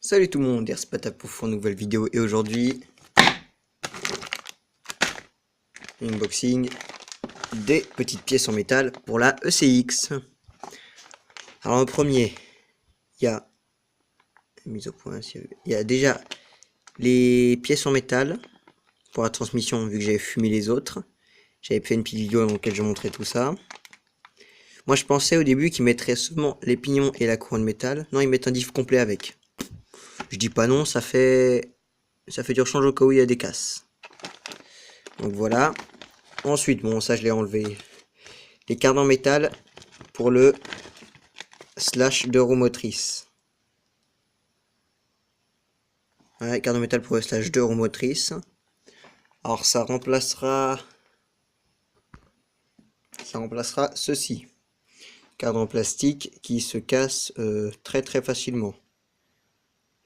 Salut tout le monde, Erspatapouf pour une nouvelle vidéo et aujourd'hui, unboxing des petites pièces en métal pour la ECX. Alors en premier, il y a mise au point, il y a déjà les pièces en métal pour la transmission vu que j'avais fumé les autres. J'avais fait une petite vidéo dans laquelle je montrais tout ça. Moi je pensais au début qu'ils mettraient seulement les pignons et la couronne métal. Non, ils mettent un diff complet avec. Je dis pas non, ça fait du rechange au cas où il y a des casses. Donc voilà. Ensuite, bon ça je l'ai enlevé. Les cartes en métal pour le slash de roue motrice. Ouais, carte en métal pour le slash de roue motrice. Alors ça remplacera ceci. Cadre en plastique qui se casse très facilement.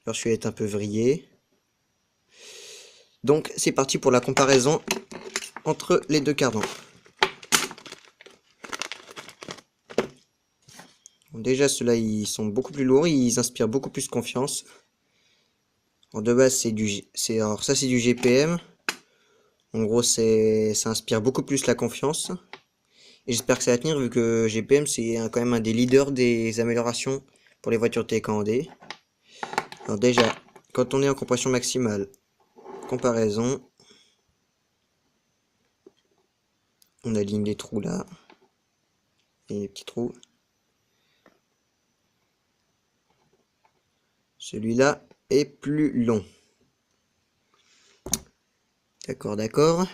Alors celui-là est un peu vrillé. Donc c'est parti pour la comparaison entre les deux cardans. Bon, déjà ceux-là ils sont beaucoup plus lourds, ils inspirent beaucoup plus confiance. Alors, de base alors ça c'est du GPM. En gros ça inspire beaucoup plus la confiance. Et j'espère que ça va tenir vu que GPM c'est quand même un des leaders des améliorations pour les voitures télécommandées. Alors déjà, quand on est en compression maximale, comparaison, on aligne les trous là, et les petits trous. Celui-là est plus long. D'accord, d'accord.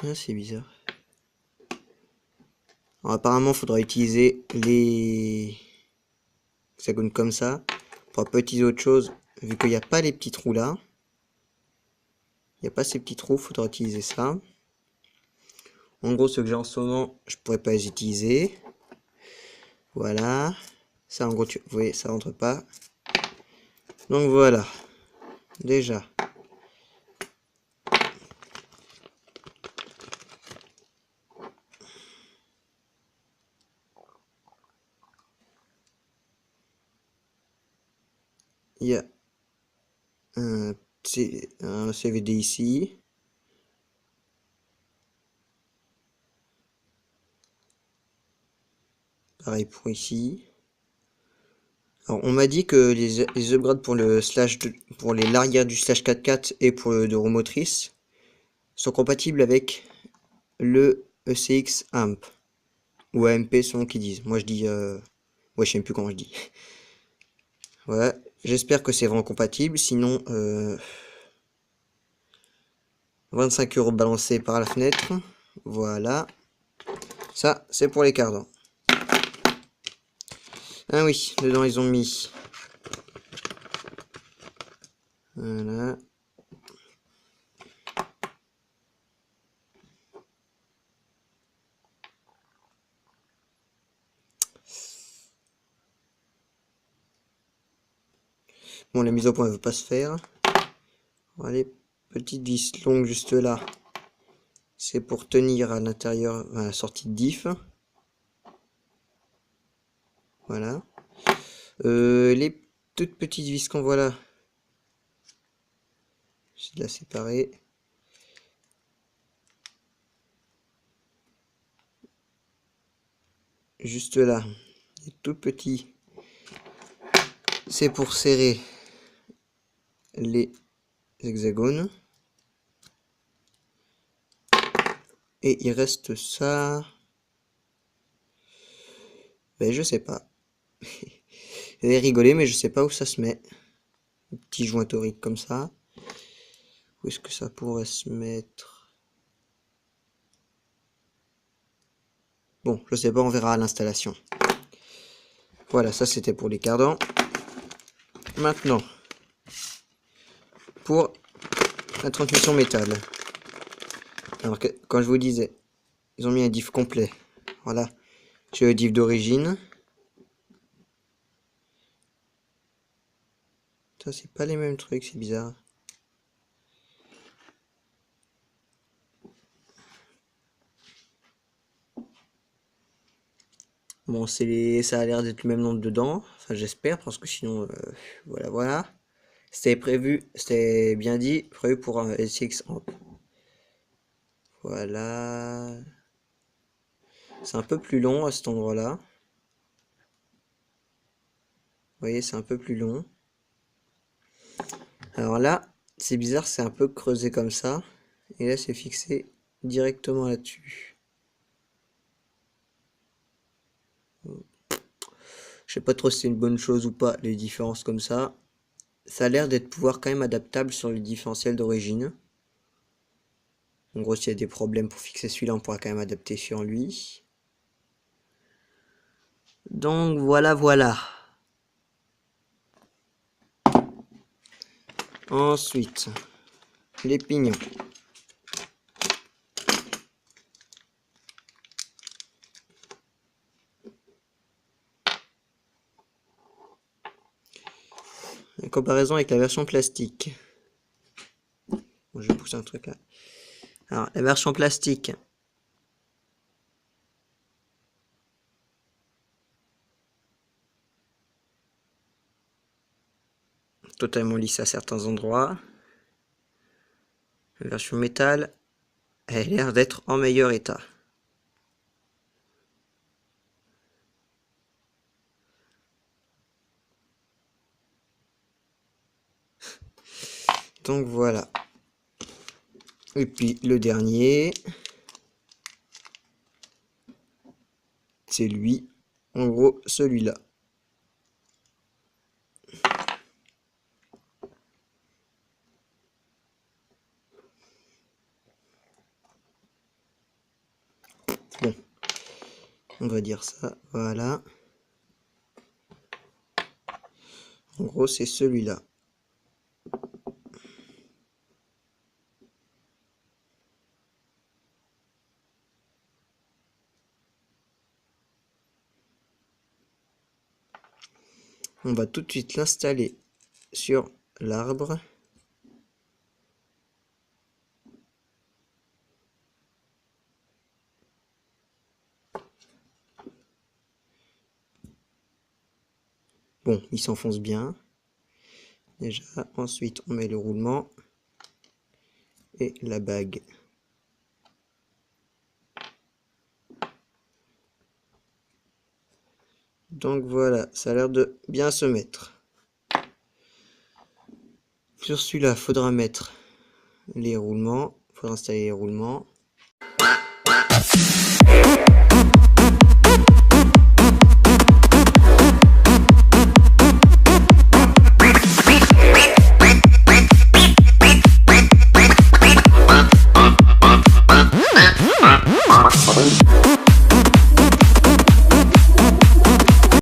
Ah, c'est bizarre. Alors, apparemment, il faudra utiliser les hexagones comme ça. On pourra pas utiliser autre chose, vu qu'il n'y a pas les petits trous là. Il n'y a pas ces petits trous, il faudra utiliser ça. En gros, ceux que j'ai en ce moment, je pourrais pas les utiliser. Voilà. Ça, en gros, vous voyez, ça rentre pas. Donc voilà. Déjà. Il y a un CVD ici. Pareil pour ici. Alors, on m'a dit que les upgrades pour le pour les l'arrière du slash 4x4 et pour le de roue motrice sont compatibles avec le ECX AMP ou AMP selon qu'ils disent. Moi je dis ouais, je sais même plus comment je dis. Ouais, j'espère que c'est vraiment compatible, sinon 25 € balancés par la fenêtre. Voilà. Ça, c'est pour les cardans. Ah oui, dedans ils ont mis. Voilà. Bon, la mise au point ne veut pas se faire. Voilà, les petites vis longues juste là. C'est pour tenir à l'intérieur à la sortie de diff. Voilà. Les toutes petites vis qu'on voit là, c'est de la séparer. Juste là, les tout petits, c'est pour serrer les hexagones. Et il reste ça. Ben, je sais pas. J'ai rigolé, mais je sais pas où ça se met. Un petit joint torique comme ça. Où est-ce que ça pourrait se mettre? Bon, je sais pas, on verra à l'installation. Voilà, ça c'était pour les cardans. Maintenant, pour la transmission métal. Alors que, quand je vous disais, ils ont mis un diff complet. Voilà, j'ai le diff d'origine. Ça, c'est pas les mêmes trucs, c'est bizarre. Bon, ça a l'air d'être le même nombre dedans. Enfin, j'espère, parce que sinon, voilà. C'était bien dit, prévu pour un SX Amp. Voilà. C'est un peu plus long à cet endroit-là. Vous voyez, c'est un peu plus long. Alors là, c'est bizarre, c'est un peu creusé comme ça. Et là, c'est fixé directement là-dessus. Je sais pas trop si c'est une bonne chose ou pas, les différences comme ça. Ça a l'air d'être pouvoir quand même adaptable sur le différentiel d'origine. En gros, s'il y a des problèmes pour fixer celui-là, on pourra quand même adapter sur lui. Donc voilà. Ensuite, les pignons. En comparaison avec la version plastique. Bon, je vais pousser un truc là. Alors, la version plastique. Totalement lisse à certains endroits. La version métal, elle a l'air d'être en meilleur état. Donc voilà. Et puis le dernier, c'est lui. En gros, celui-là. Bon, on va dire ça, voilà. En gros, c'est celui-là. On va tout de suite l'installer sur l'arbre. Bon, il s'enfonce bien. Déjà, ensuite, on met le roulement et la bague. Donc voilà, ça a l'air de bien se mettre. Sur celui-là, il faudra mettre les roulements. Il faudra installer les roulements.